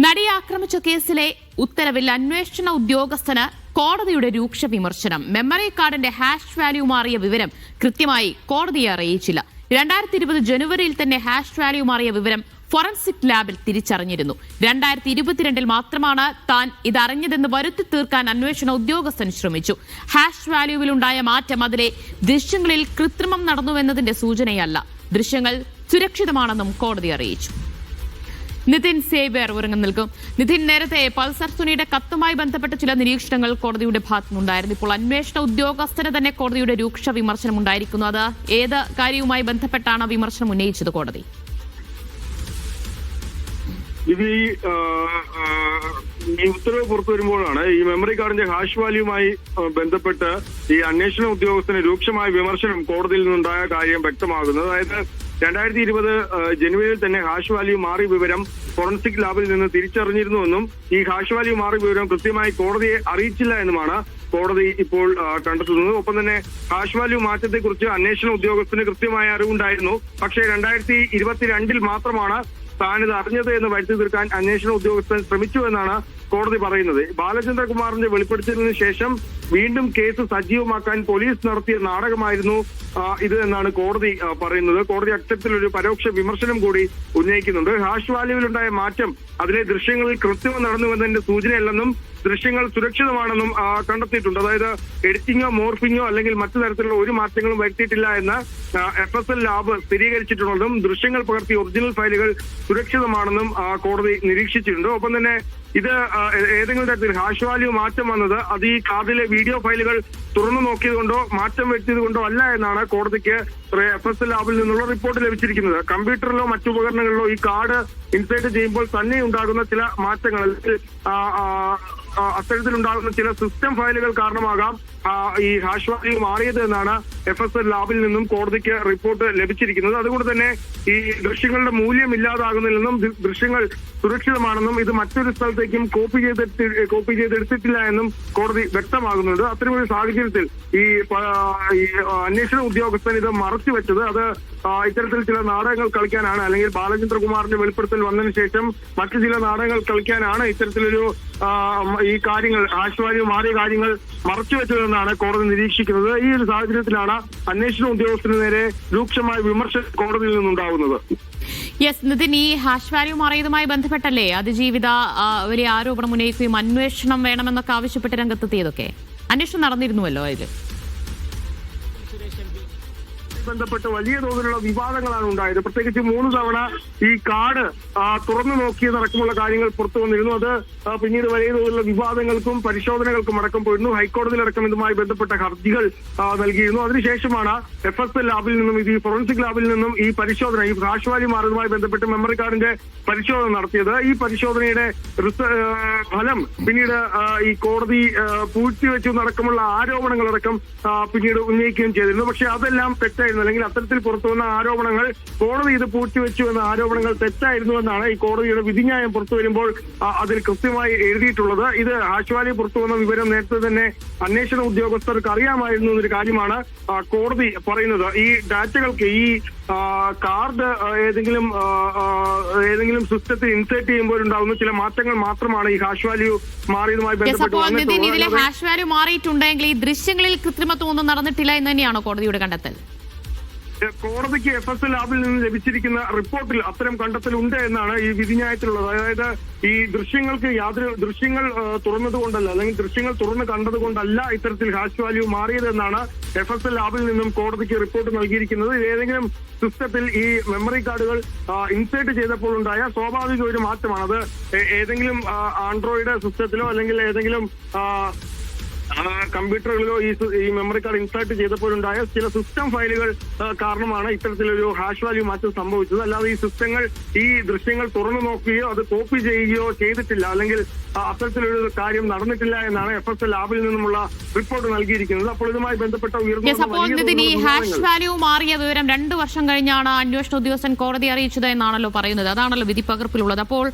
നടിയെ ആക്രമിച്ച കേസിലെ ഉത്തരവിൽ അന്വേഷണ ഉദ്യോഗസ്ഥന് കോടതിയുടെ രൂക്ഷ വിമർശനം. മെമ്മറി കാർഡിന്റെ ഹാഷ് വാല്യൂ മാറിയ വിവരം കൃത്യമായി കോടതിയെ അറിയിച്ചില്ല. 2020 ജനുവരിയിൽ തന്നെ ഹാഷ് വാല്യൂ മാറിയ വിവരം ഫോറൻസിക് ലാബിൽ തിരിച്ചറിഞ്ഞിരുന്നു. 2022 മാത്രമാണ് താൻ ഇതറിഞ്ഞതെന്ന് വരുത്തി തീർക്കാൻ അന്വേഷണ ഉദ്യോഗസ്ഥൻ ശ്രമിച്ചു. ഹാഷ് വാല്യൂവിലുണ്ടായ മാറ്റം അതിലെ ദൃശ്യങ്ങളിൽ കൃത്രിമം നടന്നുവെന്നതിന്റെ സൂചനയല്ല. ദൃശ്യങ്ങൾ സുരക്ഷിതമാണെന്നും കോടതി അറിയിച്ചു. നിതിൻ സേവ്യർ ഉറങ്ങും നിൽക്കും. നിതിൻ, നേരത്തെ പൾസർ സുനിയുടെ കത്തുമായി ബന്ധപ്പെട്ട ചില നിരീക്ഷണങ്ങൾ കോടതിയുടെ ഭാഗത്തുനിന്നുണ്ടായിരുന്നു. ഇപ്പോൾ അന്വേഷണ ഉദ്യോഗസ്ഥന് തന്നെ കോടതിയുടെ രൂക്ഷ വിമർശനം ഉണ്ടായിരിക്കുന്നു. അത് ഏത് കാര്യവുമായി ബന്ധപ്പെട്ടാണ് വിമർശനം ഉന്നയിച്ചത് കോടതി? ഇത് ഈ ഉത്തരവ് പുറത്തു വരുമ്പോഴാണ് ഈ മെമ്മറി കാർഡിന്റെ ഹാഷ് വാല്യൂമായി ബന്ധപ്പെട്ട് ഈ അന്വേഷണ ഉദ്യോഗസ്ഥന് രൂക്ഷമായ വിമർശനം കോടതിയിൽ നിന്നുണ്ടായ കാര്യം വ്യക്തമാകുന്നത്. അതായത് 2020 ജനുവരിയിൽ തന്നെ ഹാഷ് വാല്യൂ മാറിയ വിവരം ഫോറൻസിക് ലാബിൽ നിന്ന് തിരിച്ചറിഞ്ഞിരുന്നുവെന്നും ഈ ഹാഷ് വാല്യൂ മാറിയ വിവരം കൃത്യമായി കോടതിയെ അറിയിച്ചില്ല എന്നുമാണ് കോടതി ഇപ്പോൾ കണ്ടെത്തുന്നത്. ഒപ്പം തന്നെ ഹാഷ് വാല്യൂ മാറ്റത്തെക്കുറിച്ച് അന്വേഷണ ഉദ്യോഗസ്ഥന് കൃത്യമായ അറിവുണ്ടായിരുന്നു. പക്ഷേ 2022 മാത്രമാണ് താനിത് അറിഞ്ഞത് എന്ന് വരുത്തി തീർക്കാൻ അന്വേഷണ ഉദ്യോഗസ്ഥൻ ശ്രമിച്ചു എന്നാണ് കോടതി പറയുന്നത്. ബാലചന്ദ്രകുമാറിന്റെ വെളിപ്പെടുത്തലിന് ശേഷം വീണ്ടും കേസ് സജീവമാക്കാൻ പോലീസ് നടത്തിയ നാടകമായിരുന്നു ഇത് എന്നാണ് കോടതി പറയുന്നത്. കോടതി അത്തരത്തിലൊരു പരോക്ഷ വിമർശനം കൂടി ഉന്നയിക്കുന്നുണ്ട്. ഹാഷ് വാല്യൂവിലുണ്ടായ മാറ്റം അതിലെ ദൃശ്യങ്ങളിൽ കൃത്രിമം നടന്നുവെന്നതിന്റെ സൂചനയല്ലെന്നും ദൃശ്യങ്ങൾ സുരക്ഷിതമാണെന്നും കണ്ടെത്തിയിട്ടുണ്ട്. അതായത് എഡിറ്റിംഗോ മോർഫിങ്ങോ അല്ലെങ്കിൽ മറ്റു തരത്തിലുള്ള ഒരു മാറ്റങ്ങളും വരുത്തിയിട്ടില്ല എന്ന് FSL ലാബ് സ്ഥിരീകരിച്ചിട്ടുള്ളതും ദൃശ്യങ്ങൾ പകർത്തിയ ഒറിജിനൽ ഫയലുകൾ സുരക്ഷിതമാണെന്നും കോടതി നിരീക്ഷിച്ചിട്ടുണ്ട്. ഒപ്പം തന്നെ ഇത് ഏതെങ്കിലും തരത്തിൽ ഹാഷ് വാല്യൂ മാറ്റം വന്നത് അത് ഈ കാർഡിലെ വീഡിയോ ഫയലുകൾ തുറന്നു നോക്കിയത് കൊണ്ടോ മാറ്റം വരുത്തിയത് കൊണ്ടോ അല്ല എന്നാണ് കോടതിക്ക് FSL ലാബിൽ നിന്നുള്ള റിപ്പോർട്ട് ലഭിച്ചിരിക്കുന്നത്. കമ്പ്യൂട്ടറിലോ മറ്റു ഉപകരണങ്ങളിലോ ഈ കാർഡ് ഇൻസേർട്ട് ചെയ്യുമ്പോൾ തന്നെ ഉണ്ടാകുന്ന ചില മാറ്റങ്ങൾ അത്തരത്തിലുണ്ടാകുന്ന ചില സിസ്റ്റം ഫയലുകൾ കാരണമാകാം ഈ ഹാഷ് വാല്യൂ മാറിയത് എന്നാണ് FSL ലാബിൽ നിന്നും കോടതിക്ക് റിപ്പോർട്ട് ലഭിച്ചിരിക്കുന്നത്. അതുകൊണ്ട് തന്നെ ഈ ദൃശ്യങ്ങളുടെ മൂല്യം ഇല്ലാതാകുന്നില്ലെന്നും ദൃശ്യങ്ങൾ സുരക്ഷിതമാണെന്നും ഇത് മറ്റൊരു സ്ഥലത്തേക്കും കോപ്പി ചെയ്തെടുത്തിട്ടില്ല എന്നും കോടതി വ്യക്തമാകുന്നുണ്ട്. അത്തരമൊരു സാഹചര്യത്തിൽ ഈ അന്വേഷണ ഉദ്യോഗസ്ഥൻ ഇത് മറച്ചു വെച്ചത് അത് ഇത്തരത്തിൽ ചില നാടകങ്ങൾ കളിക്കാനാണ്, അല്ലെങ്കിൽ ബാലചന്ദ്രകുമാറിന്റെ വെളിപ്പെടുത്തൽ വന്നതിന് ശേഷം മറ്റു ചില നാടകങ്ങൾ കളിക്കാനാണ് ഇത്തരത്തിലൊരു ഈ കാര്യങ്ങൾ ഹാഷ് വാല്യൂ മാറിയ കാര്യങ്ങൾ മറച്ചുവെച്ചതെന്നാണ് കോടതി നിരീക്ഷിക്കുന്നത്. ഈ ഒരു സാഹചര്യത്തിലാണ് അന്വേഷണ ഉദ്യോഗസ്ഥന് നേരെ രൂക്ഷമായ വിമർശനം കോടതിയിൽ നിന്നുണ്ടാകുന്നത്. യെസ് നിതിൻ, ഈ ഹാഷ് വാല്യൂ മാറിയതുമായി ബന്ധപ്പെട്ടല്ലേ അതിജീവിത വലിയ ആരോപണം ഉന്നയിക്കുകയും അന്വേഷണം വേണമെന്നൊക്കെ ആവശ്യപ്പെട്ട് രംഗത്തെത്തിയതൊക്കെ? അന്വേഷണം നടന്നിരുന്നുവല്ലോ. അതിൽ ബന്ധപ്പെട്ട് വലിയ തോതിലുള്ള വിവാദങ്ങളാണ് ഉണ്ടായത്. പ്രത്യേകിച്ച് 3 തവണ ഈ കാർഡ് തുറന്നു നോക്കിയതടക്കമുള്ള കാര്യങ്ങൾ പുറത്തു വന്നിരുന്നു. അത് പിന്നീട് വലിയ തോതിലുള്ള വിവാദങ്ങൾക്കും പരിശോധനകൾക്കും അടക്കം പോയിരുന്നു. ഹൈക്കോടതിയിലടക്കം ഇതുമായി ബന്ധപ്പെട്ട ഹർജികൾ നൽകിയിരുന്നു. അതിനുശേഷമാണ് FSL ലാബിൽ നിന്നും ഈ ഫോറൻസിക് ലാബിൽ നിന്നും ഈ പരിശോധന ഈ ഹാഷ് വാല്യൂ മാറുന്നതുമായി ബന്ധപ്പെട്ട് മെമ്മറി കാർഡിന്റെ പരിശോധന നടത്തിയത്. ഈ പരിശോധനയുടെ ഫലം പിന്നീട് ഈ കോടതി പൂഴ്ത്തിവെച്ചു നടക്കമുള്ള ആരോപണങ്ങളടക്കം പിന്നീട് ഉന്നയിക്കുകയും ചെയ്തിരുന്നു. പക്ഷെ അതെല്ലാം തെറ്റായിരുന്നു, അല്ലെങ്കിൽ അത്തരത്തിൽ പുറത്തുവന്ന ആരോപണങ്ങൾ കോടതി ഇത് പൂഴ്ത്തിവെച്ചു എന്ന ആരോപണങ്ങൾ തെറ്റായിരുന്നു എന്നാണ് ഈ കോടതിയുടെ വിധിന്യായം പുറത്തു വരുമ്പോൾ അതിൽ കൃത്യമായി എഴുതിയിട്ടുള്ളത്. ഇത് ഹാഷ് വാല്യൂ പുറത്തുവന്ന വിവരം നേരത്തെ തന്നെ അന്വേഷണ ഉദ്യോഗസ്ഥർക്ക് അറിയാമായിരുന്നു എന്നൊരു കാര്യമാണ് കോടതി പറയുന്നത്. ഈ ഡാറ്റകൾക്ക് ഈ കാർഡ് ഏതെങ്കിലും സിസ്റ്റത്തിൽ ഇൻസേർട്ട് ചെയ്യുമ്പോൾ ഉണ്ടാകുന്ന ചില മാറ്റങ്ങൾ മാത്രമാണ് ഈ ഹാഷ് വാല്യൂ മാറിയതുമായി ബന്ധപ്പെട്ട്. ഇതിലെ ഹാഷ് വാല്യൂ മാറിയിട്ടുണ്ടെങ്കിൽ ഈ ദൃശ്യങ്ങളിൽ കൃത്രിമത്വം ഒന്നും നടന്നിട്ടില്ല എന്ന് തന്നെയാണോ കോടതിയുടെ കണ്ടെത്തൽ? കോടതിക്ക് FSL ലാബിൽ നിന്ന് ലഭിച്ചിരിക്കുന്ന റിപ്പോർട്ടിൽ അത്തരം കണ്ടെത്തലുണ്ട് എന്നാണ് ഈ വിധിന്യായത്തിലുള്ളത്. അതായത് ഈ ദൃശ്യങ്ങൾ തുറന്നതുകൊണ്ടല്ല, അല്ലെങ്കിൽ ദൃശ്യങ്ങൾ തുറന്ന് കണ്ടതുകൊണ്ടല്ല ഇത്തരത്തിൽ ഹാഷ് വാല്യൂ മാറിയത് എന്നാണ് FSL ലാബിൽ നിന്നും കോടതിക്ക് റിപ്പോർട്ട് നൽകിയിരിക്കുന്നത്. ഏതെങ്കിലും സിസ്റ്റത്തിൽ ഈ മെമ്മറി കാർഡുകൾ ഇൻസേർട്ട് ചെയ്തപ്പോൾ ഉണ്ടായ സ്വാഭാവിക ഒരു മാറ്റമാണ്. അത് ഏതെങ്കിലും ആൻഡ്രോയിഡ് സിസ്റ്റത്തിലോ അല്ലെങ്കിൽ ഏതെങ്കിലും കമ്പ്യൂട്ടറുകളിലോ ഈ മെമ്മറി കാർഡ് ഇൻസേർട്ട് ചെയ്തപ്പോഴുണ്ടായ ചില സിസ്റ്റം ഫയലുകൾ കാരണമാണ് ഇത്തരത്തിലൊരു ഹാഷ് വാല്യൂ മാറ്റം സംഭവിച്ചത്. അല്ലാതെ ഈ ദൃശ്യങ്ങൾ തുറന്നു നോക്കുകയോ അത് കോപ്പി ചെയ്യുകയോ ചെയ്തിട്ടില്ല, അല്ലെങ്കിൽ അത്തരത്തിലൊരു കാര്യം നടന്നിട്ടില്ല എന്നാണ് FSL ലാബിൽ നിന്നുമുള്ള റിപ്പോർട്ട് നൽകിയിരിക്കുന്നത്. അപ്പോൾ ഇതുമായി ബന്ധപ്പെട്ട ഈ ഹാഷ് വാല്യൂ മാറിയ വിവരം 2 വർഷം കഴിഞ്ഞാണ് അന്വേഷണ ഉദ്യോഗസ്ഥൻ കോടതി അറിയിച്ചത് എന്നാണല്ലോ പറയുന്നത്. അതാണല്ലോ വിധി പകർപ്പിലുള്ളത്. അപ്പോൾ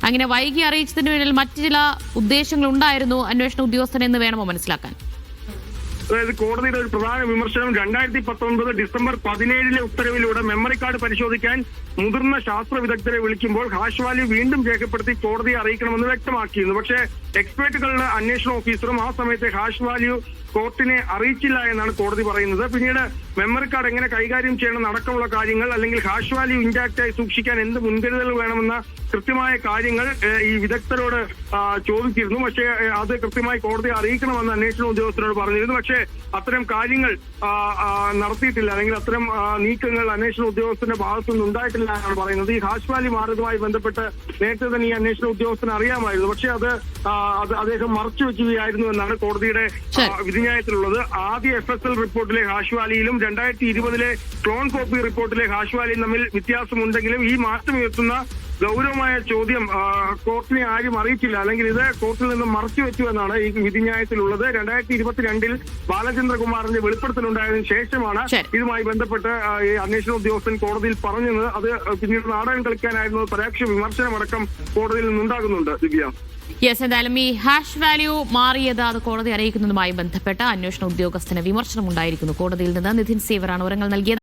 അങ്ങനെ വൈകി അറിയിച്ചതിന് പിന്നിൽ മറ്റു ചില ഉദ്ദേശങ്ങൾ ഉണ്ടായിരുന്നു അന്വേഷണ ഉദ്യോഗസ്ഥൻ എന്ന് വേണമോ മനസ്സിലാക്കാൻ? അതായത് കോടതിയുടെ ഒരു പ്രധാന വിമർശനം 2019 ഡിസംബർ 17 ഉത്തരവിലൂടെ മെമ്മറി കാർഡ് പരിശോധിക്കാൻ മുതിർന്ന ശാസ്ത്ര വിദഗ്ധരെ വിളിക്കുമ്പോൾ ഹാഷ് വാല്യൂ വീണ്ടും രേഖപ്പെടുത്തി കോടതിയെ അറിയിക്കണമെന്ന് വ്യക്തമാക്കിയിരുന്നു. പക്ഷേ എക്സ്പേർട്ടുകളുടെ അന്വേഷണ ഓഫീസറും ആ സമയത്തെ ഹാഷ് വാല്യൂ കോർട്ടിനെ അറിയിച്ചില്ല എന്നാണ് കോടതി പറയുന്നത്. പിന്നീട് മെമ്മറി കാർഡ് എങ്ങനെ കൈകാര്യം ചെയ്യണം അടക്കമുള്ള കാര്യങ്ങൾ, അല്ലെങ്കിൽ ഹാഷ് വാല്യൂ ഇൻടാക്റ്റായി സൂക്ഷിക്കാൻ എന്ത് മുൻകരുതൽ വേണമെന്ന കൃത്യമായ കാര്യങ്ങൾ ഈ വിദഗ്ധരോട് ചോദിച്ചിരുന്നു. പക്ഷേ അത് കൃത്യമായി കോടതിയെ അറിയിക്കണമെന്ന് അന്വേഷണ ഉദ്യോഗസ്ഥരോട് പറഞ്ഞിരുന്നു. പക്ഷേ അത്തരം കാര്യങ്ങൾ നടത്തിയിട്ടില്ല, അല്ലെങ്കിൽ അത്തരം നീക്കങ്ങൾ അന്വേഷണ ഉദ്യോഗസ്ഥരുടെ ഭാഗത്തുനിന്ന് ഉണ്ടായിട്ടില്ല എന്നാണ് പറയുന്നത്. ഈ ഹാഷ് വാല്യൂ മാറുന്നതുമായി ബന്ധപ്പെട്ട് നേരത്തെ തന്നെ ഈ അന്വേഷണ ഉദ്യോഗസ്ഥന് അറിയാമായിരുന്നു. പക്ഷേ അത് അദ്ദേഹം മറച്ചു വെക്കുകയായിരുന്നു എന്നാണ് കോടതിയുടെ വിധിന്യായത്തിലുള്ളത്. ആദ്യ FSL റിപ്പോർട്ടിലെ ഹാഷ് വാല്യൂയിലും 2020 ക്ലോൺ കോപ്പി റിപ്പോർട്ടിലെ ഹാഷ് വാല്യൂയും തമ്മിൽ വ്യത്യാസമുണ്ടെങ്കിലും ഈ മാറ്റം ഉയർത്തുന്ന ഗൗരവമായ ചോദ്യം കോർട്ടിനെ ആരും അറിയിച്ചില്ല, അല്ലെങ്കിൽ ഇത് കോർട്ടിൽ നിന്ന് മറച്ചു വെച്ചു എന്നാണ് ഈ വിധിന്യായത്തിലുള്ളത്. 2022 ബാലചന്ദ്രകുമാറിന്റെ വെളിപ്പെടുത്തലുണ്ടായതിനു ശേഷമാണ് ഇതുമായി ബന്ധപ്പെട്ട് ഈ അന്വേഷണ ഉദ്യോഗസ്ഥൻ കോടതിയിൽ പറഞ്ഞത്. അത് പിന്നീട് നാടകം കളിക്കാനായിരുന്നു പരോക്ഷ വിമർശനമടക്കം കോടതിയിൽ നിന്നുണ്ടാകുന്നുണ്ട്. ദിവ്യ, യെസ്, എന്തായാലും ഈ ഹാഷ് വാല്യൂ മാറിയത് അത് കോടതി അറിയിക്കുന്നതുമായി ബന്ധപ്പെട്ട അന്വേഷണ ഉദ്യോഗസ്ഥന് വിമർശനം ഉണ്ടായിരിക്കുന്നു കോടതിയിൽ നിന്ന്. നിധിൻ സേവറാണ് വിവരങ്ങൾ നൽകിയത്.